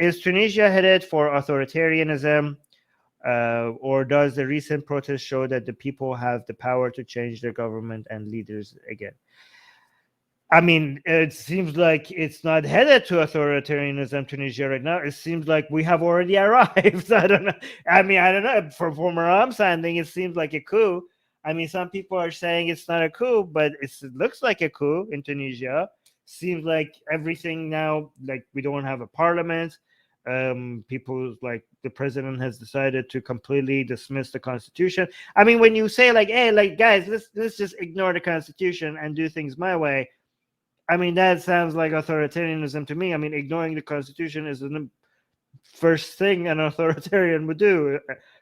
is Tunisia headed for authoritarianism, or does the recent protest show that the people have the power to change their government and leaders again? I mean, it seems like it's not headed to authoritarianism, Tunisia, right now. It seems like we have already arrived. I don't know. I mean, I don't know. From where I'm standing, it seems like a coup. I mean, some people are saying it's not a coup, but it looks like a coup in Tunisia. Seems like everything now, like we don't have a parliament. People like the president has decided to completely dismiss the constitution. I mean, when you say like, hey, like guys, let's just ignore the constitution and do things my way. I mean, that sounds like authoritarianism to me. I mean, ignoring the constitution is the first thing an authoritarian would do,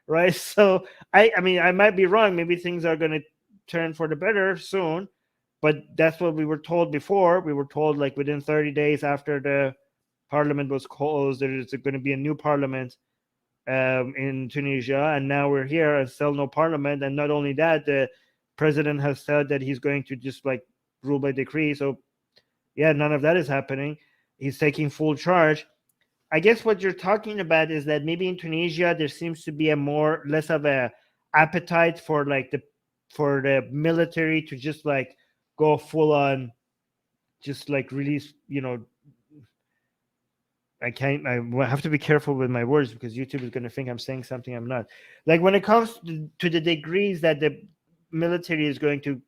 right? So I mean, I might be wrong. Maybe things are going to turn for the better soon, but that's what we were told before. We were told like within 30 days after the parliament was closed, there's going to be a new parliament in Tunisia, and now we're here and still no parliament. And not only that, the president has said that he's going to just like rule by decree. So yeah, none of that is happening. He's taking full charge. I guess what you're talking about is that maybe in Tunisia there seems to be less of a appetite for the military to just like go full on, just like release. I have to be careful with my words because YouTube is going to think I'm saying something I'm not. Like when it comes to the degrees that the military is going to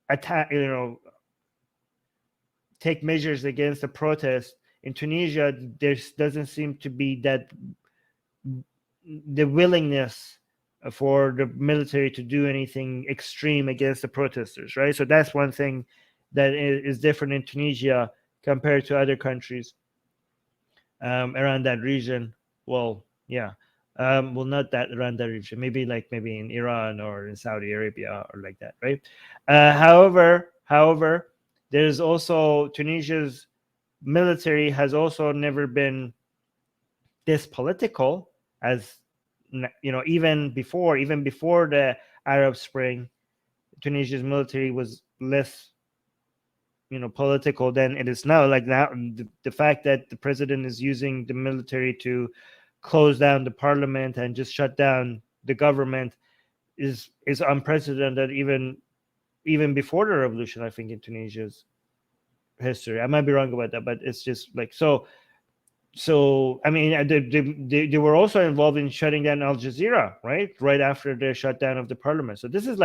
attack, take measures against the protest in Tunisia, there doesn't seem to be that the willingness for the military to do anything extreme against the protesters, right? So that's one thing that is different in Tunisia compared to other countries around that region. Well, yeah. Well, not that around that region. Maybe in Iran or in Saudi Arabia or like that, right? However, there's also Tunisia's military has also never been this political as even before the Arab Spring. Tunisia's military was less political than it is now. Like now, the fact that the president is using the military to close down the parliament and just shut down the government is unprecedented, even before the revolution, I think, in Tunisia's history. I might be wrong about that, but it's just like so. I mean, they were also involved in shutting down Al Jazeera, right after the shutdown of the parliament. So this is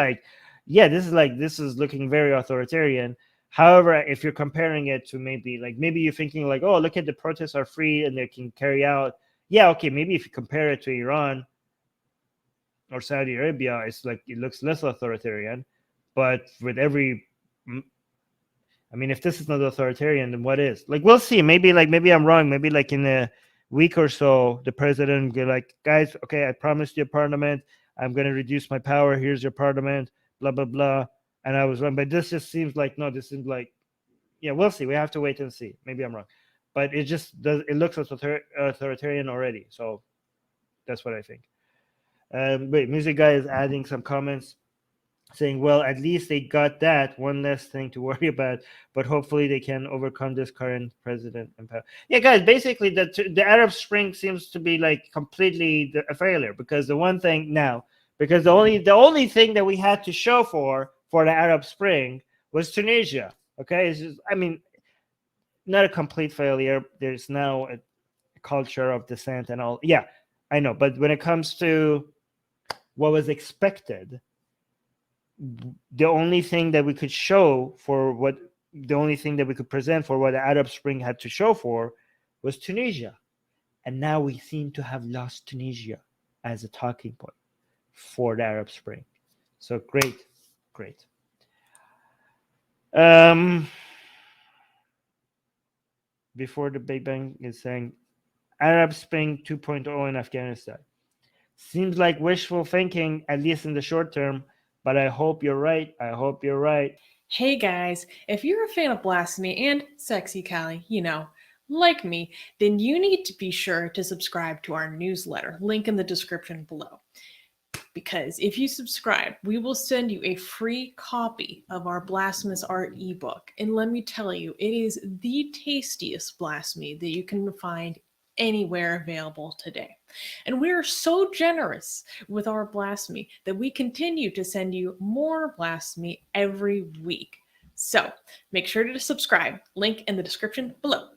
looking very authoritarian. However, if you're comparing it to maybe you're thinking like, oh, look at the protests are free and they can carry out. Yeah, okay, maybe if you compare it to Iran or Saudi Arabia, it's like it looks less authoritarian. But with every I mean, if this is not authoritarian, then what is? Like, we'll see. Maybe I'm wrong. Maybe like in a week or so, the president will be like, guys, okay, I promised you a parliament. I'm going to reduce my power. Here's your parliament, blah, blah, blah. And I was wrong. But this just seems like, no, this seems like, yeah, we'll see. We have to wait and see. Maybe I'm wrong. But it just does, it looks authoritarian already. So that's what I think. Wait, Music Guy is adding some comments, saying, well, at least they got that one less thing to worry about, but hopefully they can overcome this current president in power. Yeah, guys, basically the Arab Spring seems to be like completely a failure, because the only thing that we had to show for the Arab Spring was Tunisia. Okay, it's just, I mean, not a complete failure. There's now a culture of dissent and all. Yeah, I know, but when it comes to what was expected, the only thing that we could present for what the Arab Spring had to show for was Tunisia. And now we seem to have lost Tunisia as a talking point for the Arab Spring. So great. Before the Big Bang is saying Arab Spring 2.0 in Afghanistan. Seems like wishful thinking, at least in the short term, but I hope you're right. Hey guys, if you're a fan of Blasphemy and Sexy Callie, like me, then you need to be sure to subscribe to our newsletter, link in the description below. Because if you subscribe, we will send you a free copy of our Blasphemous Art ebook. And let me tell you, it is the tastiest blasphemy that you can find anywhere available today. And we are so generous with our blasphemy that we continue to send you more blasphemy every week. So make sure to subscribe. Link in the description below.